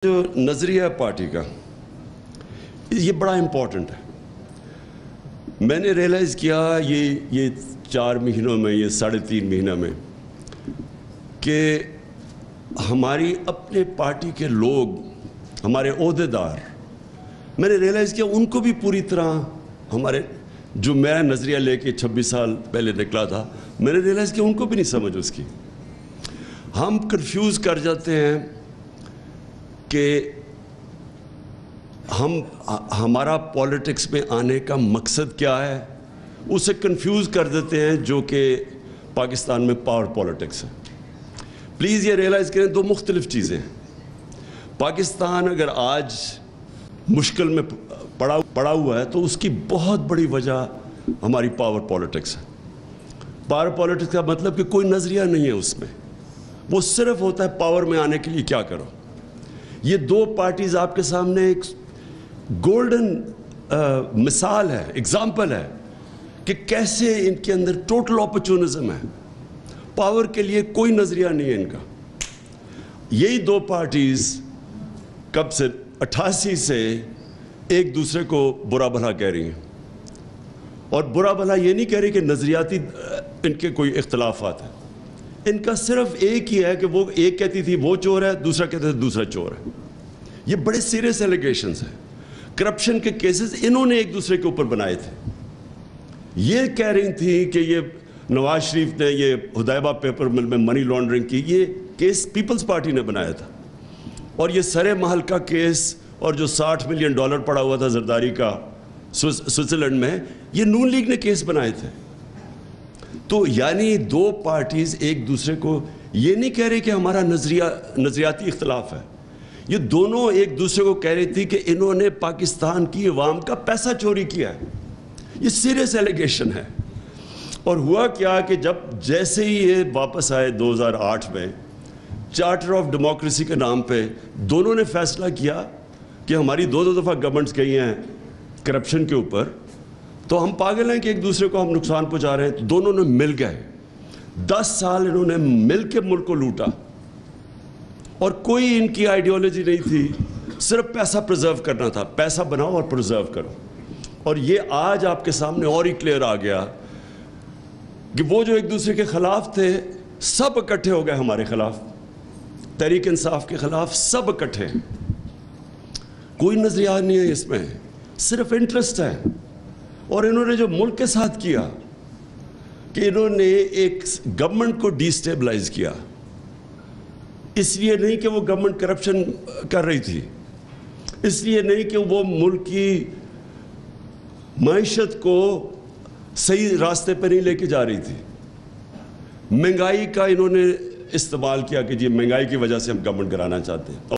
جو نظریہ پارٹی کا یہ بڑا امپورٹنٹ ہے. میں نے ریئلائز کیا یہ 4 مہینوں میں، یہ 3.5 مہینہ میں، کہ ہماری اپنے پارٹی کے لوگ، ہمارے عہدیدار، میں نے ریئلائز کیا ان کو بھی پوری طرح ہمارے جو میرا نظریہ لے کے 26 سال پہلے نکلا تھا، میں نے ریئلائز کیا ان کو بھی نہیں سمجھ اس کی. ہم کنفیوز کر جاتے ہیں کہ ہمارا پولیٹکس میں آنے کا مقصد کیا ہے، اسے کنفیوز کر دیتے ہیں، جو کہ پاکستان میں پاور پولیٹکس ہے. پلیز یہ ریئلائز کریں، 2 مختلف چیزیں ہیں. پاکستان اگر آج مشکل میں پڑا ہوا ہے تو اس کی بہت بڑی وجہ ہماری پاور پولیٹکس ہے. پاور پولیٹکس کا مطلب کہ کوئی نظریہ نہیں ہے اس میں، وہ صرف ہوتا ہے پاور میں آنے کے لیے کیا کرو. یہ 2 پارٹیز آپ کے سامنے ایک گولڈن مثال ہے، اگزامپل ہے کہ کیسے ان کے اندر ٹوٹل اپرچونزم ہے. پاور کے لیے کوئی نظریہ نہیں ہے ان کا. یہی 2 پارٹیز کب سے 88 سے ایک دوسرے کو برا بھلا کہہ رہی ہیں. اور برا بھلا یہ نہیں کہہ رہی کہ نظریاتی ان کے کوئی اختلافات ہیں. ان کا صرف ایک ہی ہے کہ وہ ایک کہتی تھی وہ چور ہے، دوسرا کہتے تھے دوسرا چور ہے. یہ بڑے سیریس ایلیگیشنز ہیں. کرپشن کے کیسز انہوں نے ایک دوسرے کے اوپر بنائے تھے. یہ کہہ رہی تھی کہ یہ نواز شریف نے یہ ہدایبہ پیپر مل میں منی لانڈرنگ کی، یہ کیس پیپلز پارٹی نے بنایا تھا. اور یہ سرے محل کا کیس اور جو $60 ملین پڑا ہوا تھا زرداری کا سوئٹزرلینڈ میں، یہ نون لیگ نے کیس بنائے تھے. تو یعنی 2 پارٹیز ایک دوسرے کو یہ نہیں کہہ رہی کہ ہمارا نظریاتی اختلاف ہے. یہ دونوں ایک دوسرے کو کہہ رہی تھی کہ انہوں نے پاکستان کی عوام کا پیسہ چوری کیا ہے. یہ سیریس ایلیگیشن ہے. اور ہوا کیا کہ جیسے ہی یہ واپس آئے 2008 میں، چارٹر آف ڈیموکریسی کے نام پہ دونوں نے فیصلہ کیا کہ ہماری 2 دفعہ گورنمنٹس گئی ہیں کرپشن کے اوپر، تو ہم پاگل ہیں کہ ایک دوسرے کو ہم نقصان پہنچا رہے ہیں. دونوں نے مل گئے. 10 سال انہوں نے مل کے ملک کو لوٹا. اور کوئی ان کی آئیڈیالوجی نہیں تھی، صرف پیسہ پرزرو کرنا تھا. پیسہ بناؤ اور پرزرو کرو. اور یہ آج آپ کے سامنے اور ہی کلیئر آ گیا کہ وہ جو ایک دوسرے کے خلاف تھے سب اکٹھے ہو گئے ہمارے خلاف. تحریک انصاف کے خلاف سب اکٹھے. کوئی نظریہ نہیں ہے اس میں، صرف انٹرسٹ ہے. اور انہوں نے جو ملک کے ساتھ کیا کہ انہوں نے ایک گورنمنٹ کو ڈی سٹیبلائز کیا. اس لیے نہیں کہ وہ گورنمنٹ کرپشن کر رہی تھی، اس لیے نہیں کہ وہ ملک کی معیشت کو صحیح راستے پہ نہیں لے کے جا رہی تھی. مہنگائی کا انہوں نے استعمال کیا کہ جی مہنگائی کی وجہ سے ہم گورنمنٹ گرانا چاہتے ہیں.